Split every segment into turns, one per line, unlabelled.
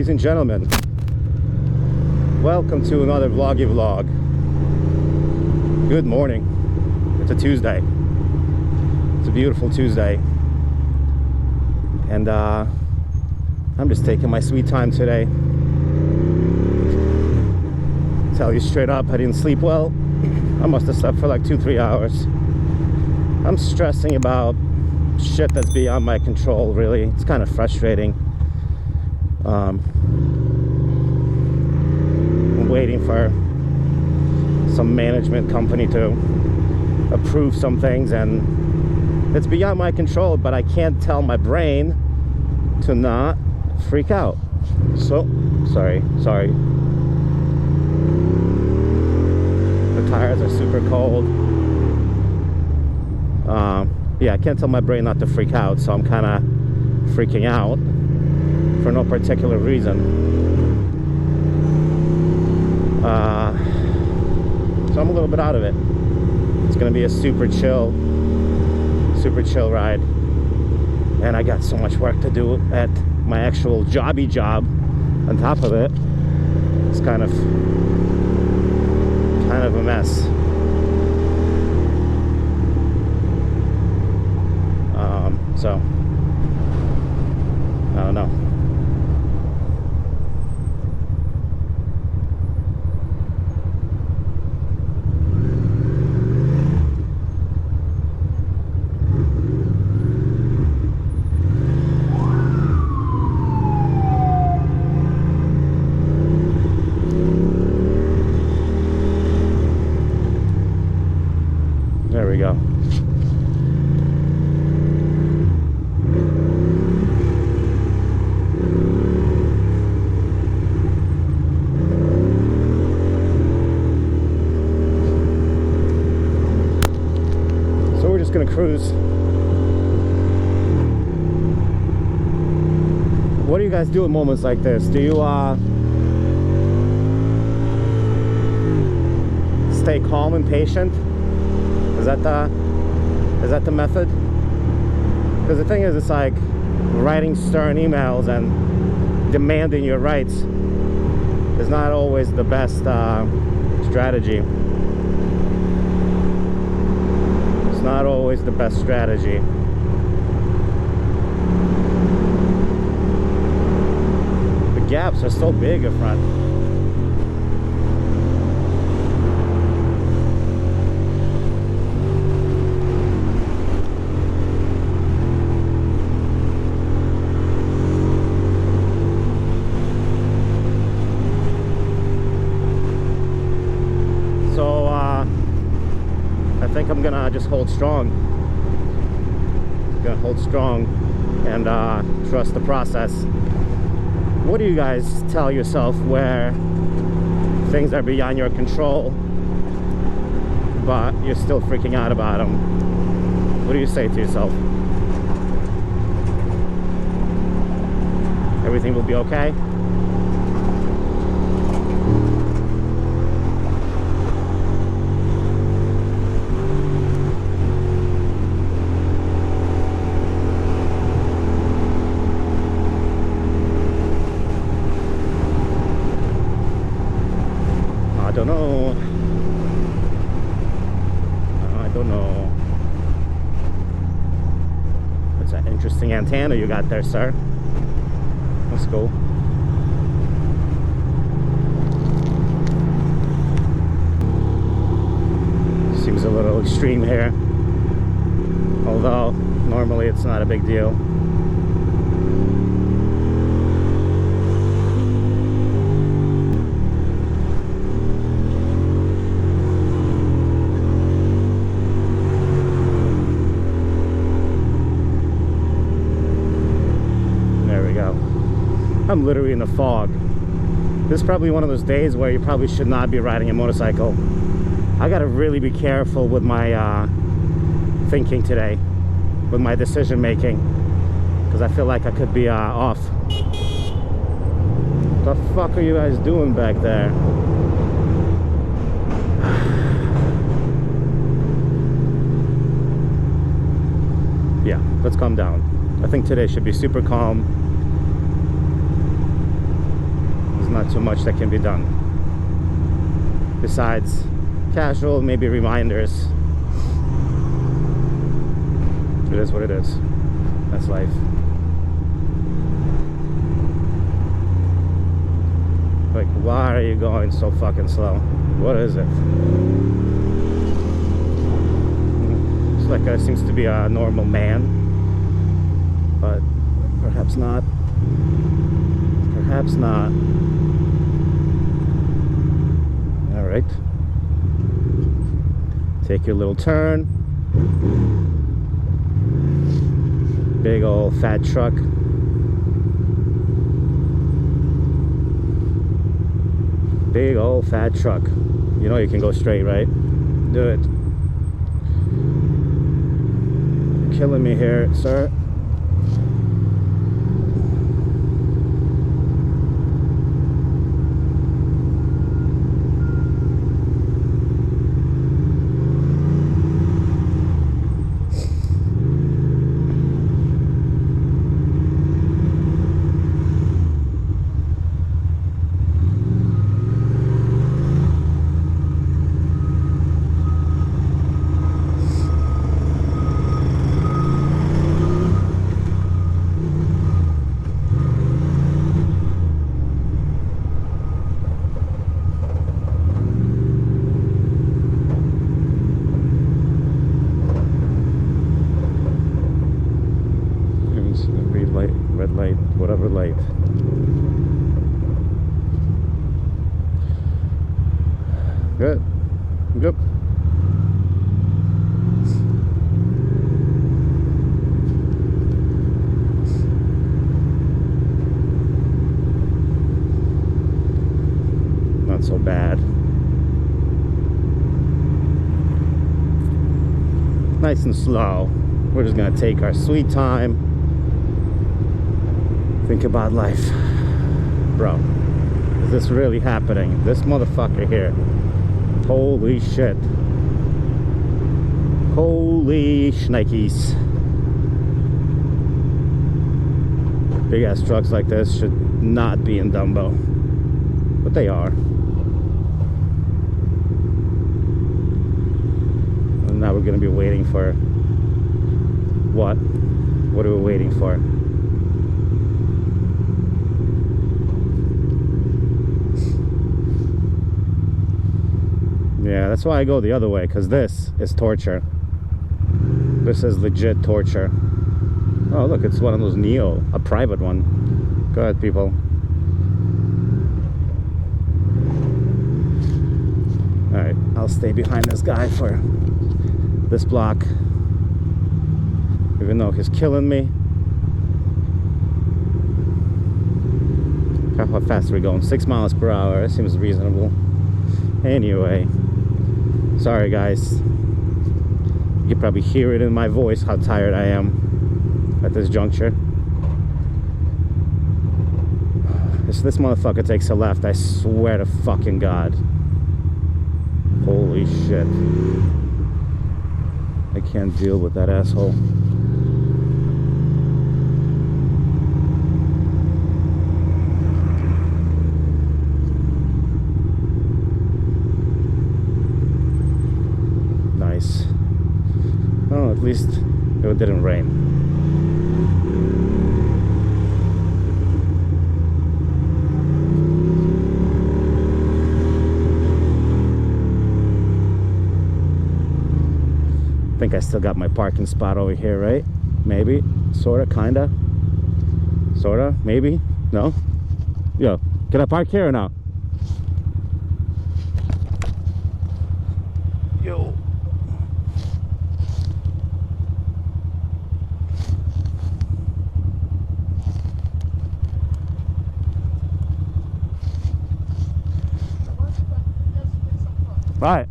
Ladies and gentlemen, welcome to another vloggy vlog. Good morning. It's a Tuesday. It's a beautiful Tuesday. And I'm just taking my sweet time today. Tell you straight up, I didn't sleep well. I must have slept for like 2-3 hours. I'm stressing about shit that's beyond my control, really. It's kind of frustrating. I'm waiting for some management company to approve some things, and it's beyond my control, but I can't tell my brain to not freak out. So, sorry. The tires are super cold. Yeah, I can't tell my brain not to freak out, so I'm kind of freaking out for no particular reason. So I'm a little bit out of it. It's gonna be a super chill ride, and I got so much work to do at my actual job on top of it. It's kind of a mess. So I don't know. There we go. So we're just gonna cruise. What do you guys do in moments like this? Do you stay calm and patient? Is that the method? Because the thing is, it's like writing stern emails and demanding your rights is not always the best strategy. It's not always the best strategy. The gaps are so big up front. I think I'm gonna just hold strong. And trust the process. What do you guys tell yourself where things are beyond your control, but you're still freaking out about them? What do you say to yourself? Everything will be okay? I don't know. That's an interesting antenna you got there, sir. That's cool. Seems a little extreme here, although normally it's not a big deal. I'm literally in the fog. This is probably one of those days where you probably should not be riding a motorcycle. I gotta really be careful with my thinking today, with my decision making, because I feel like I could be off. What the fuck are you guys doing back there? Yeah, let's calm down. I think today should be super calm. not too much that can be done. Besides casual, maybe reminders. It is what it is. That's life. Like, why are you going so fucking slow? What is it? It's like I seems to be a normal man, but perhaps not. Perhaps not. All right. Take your little turn. Big old fat truck. Big old fat truck. You know you can go straight, right? Do it. You're killing me here, sir. Red light, whatever light. Good. Good. Not so bad. Nice and slow. We're just gonna take our sweet time. Think about life. Bro, is this really happening? This motherfucker here. Holy shit. Holy shnikes. Big ass trucks like this should not be in Dumbo. But they are. And now we're gonna be waiting for what? What are we waiting for? Yeah, that's why I go the other way, because this is torture. This is legit torture. Oh, look, it's one of those Neo, a private one. Go ahead, people. Alright, I'll stay behind this guy for this block. Even though he's killing me. How fast are we going? 6 miles per hour. That seems reasonable. Anyway. Sorry guys, you can probably hear it in my voice how tired I am at this juncture. If this motherfucker takes a left, I swear to fucking God. Holy shit. I can't deal with that asshole. Oh, at least it didn't rain. I think I still got my parking spot over here, right? Maybe, sorta, kinda, sorta, maybe, no? Yo, can I park here or no? Yo. Right.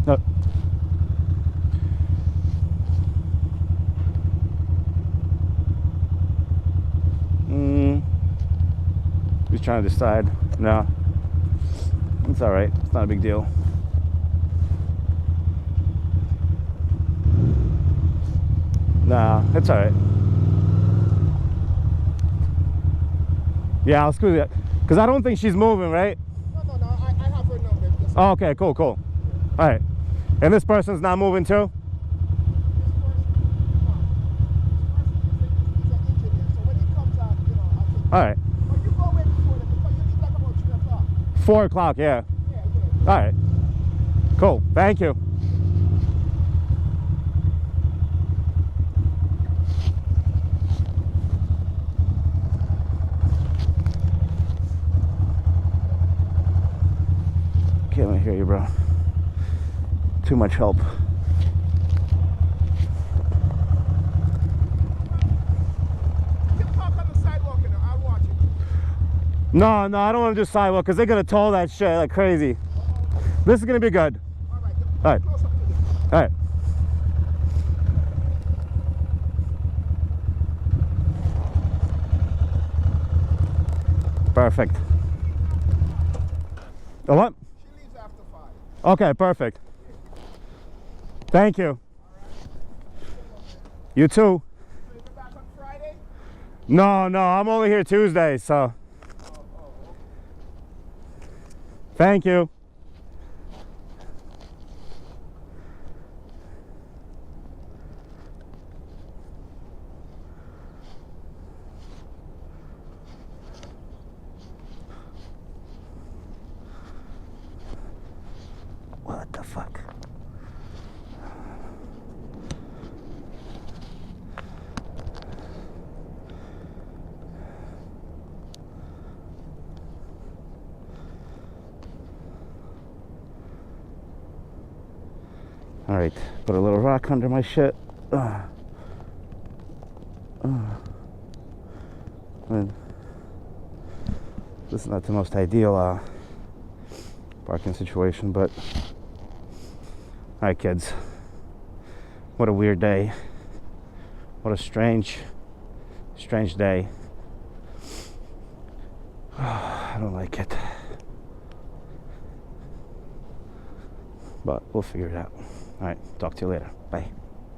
No. Just trying to decide. No. It's alright. It's not a big deal. Nah, it's alright. Yeah, I'll squeeze it. Because I don't think she's moving, right?
No, I have her number. Just
Oh, okay, cool. All right. And this person's not moving too? All right.
But you go in before them, because you leave like about 3 o'clock.
4 o'clock, yeah.
Yeah.
All right. Cool. Thank you. Can't even hear you, bro. Too much help.
You park on the sidewalk, you know, I'll watch it.
No, I don't want to do sidewalk because they're going to toll that shit like crazy. This is going to be good.
All right.
All right.
Close up to this.
All right. Perfect. A what?
She leaves after 5.
Okay, perfect. Thank you. You too.
So you'll be back on Friday?
No, I'm only here Tuesday, so.
Okay.
Thank you. What the fuck? All right, put a little rock under my shit. And this is not the most ideal parking situation, but all right, kids. What a weird day. What a strange day. I don't like it. But we'll figure it out. All right, talk to you later. Bye.